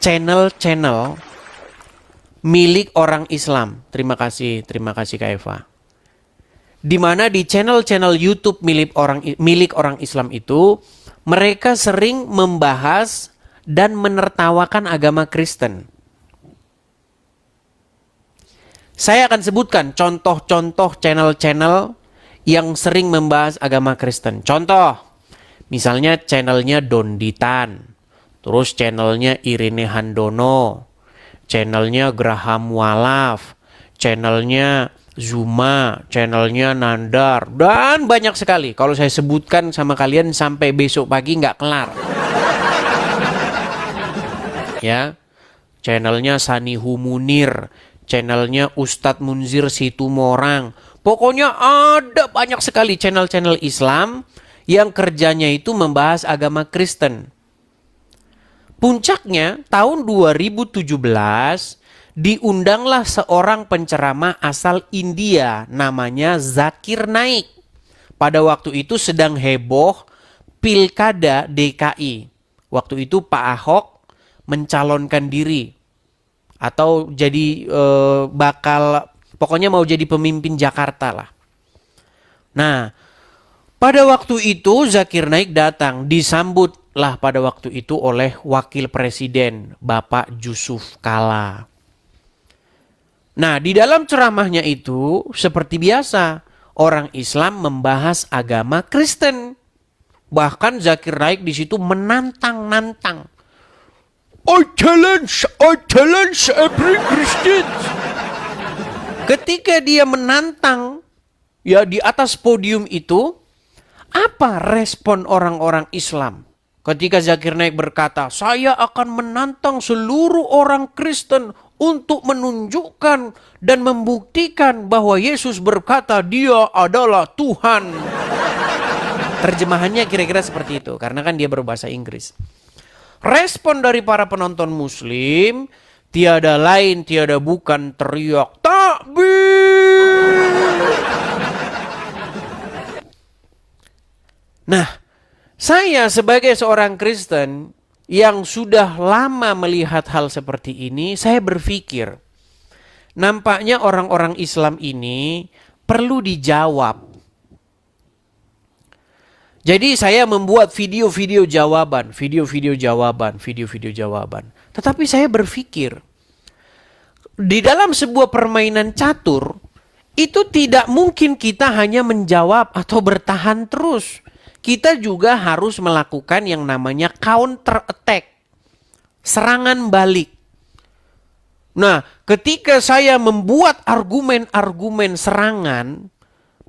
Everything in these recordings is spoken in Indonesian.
channel-channel milik orang Islam. Terima kasih Kak Eva. Di mana di channel-channel YouTube milik orang Islam itu, mereka sering membahas dan menertawakan agama Kristen. Saya akan sebutkan contoh-contoh channel-channel yang sering membahas agama Kristen. Contoh, misalnya channelnya Donditan, terus channelnya Irene Handono, channelnya Graham Walaf, channelnya Zuma, channelnya Nandar, dan banyak sekali. Kalau saya sebutkan sama kalian sampai besok pagi nggak kelar. Ya, channelnya Sanihu Munir, channelnya Ustadz Munzir Situmorang. Pokoknya ada banyak sekali channel-channel Islam yang kerjanya itu membahas agama Kristen. Puncaknya tahun 2017 diundanglah seorang penceramah asal India namanya Zakir Naik. Pada waktu itu sedang heboh Pilkada DKI. Waktu itu Pak Ahok mencalonkan diri atau jadi pokoknya mau jadi pemimpin Jakarta lah. Nah, pada waktu itu Zakir Naik datang, disambutlah pada waktu itu oleh Wakil Presiden Bapak Yusuf Kala. Nah, di dalam ceramahnya itu seperti biasa orang Islam membahas agama Kristen. Bahkan Zakir Naik di situ menantang-nantang. I challenge every Christian. Ketika dia menantang ya di atas podium itu, apa respon orang-orang Islam? Ketika Zakir Naik berkata, saya akan menantang seluruh orang Kristen untuk menunjukkan dan membuktikan bahwa Yesus berkata dia adalah Tuhan. Terjemahannya kira-kira seperti itu, karena kan dia berbahasa Inggris. Respon dari para penonton Muslim tiada lain tiada bukan teriak takbir. Nah, saya sebagai seorang Kristen yang sudah lama melihat hal seperti ini, saya berpikir, nampaknya orang-orang Islam ini perlu dijawab. Jadi saya membuat video-video jawaban. Tetapi saya berpikir, di dalam sebuah permainan catur, itu tidak mungkin kita hanya menjawab atau bertahan terus. Kita juga harus melakukan yang namanya counter attack. Serangan balik. Nah, ketika saya membuat argumen-argumen serangan,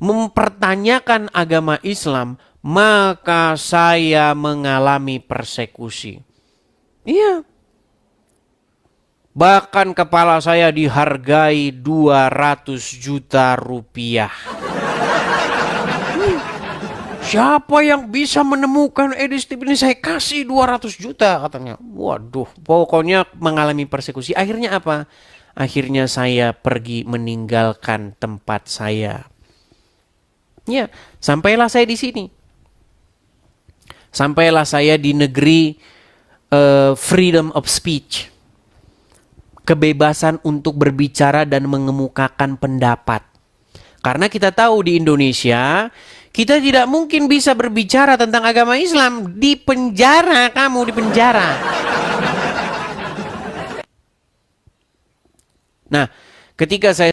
mempertanyakan agama Islam, maka saya mengalami persekusi. Iya. Bahkan kepala saya dihargai 200 juta rupiah. Siapa yang bisa menemukan Edi Steve ini, saya kasih 200 juta katanya. Waduh, pokoknya mengalami persekusi. Akhirnya apa? Akhirnya saya pergi meninggalkan tempat saya. Ya, sampailah saya di sini. Sampailah saya di negeri freedom of speech. Kebebasan untuk berbicara dan mengemukakan pendapat. Karena kita tahu di Indonesia, kita tidak mungkin bisa berbicara tentang agama Islam. Di penjara, kamu di penjara. Nah, ketika saya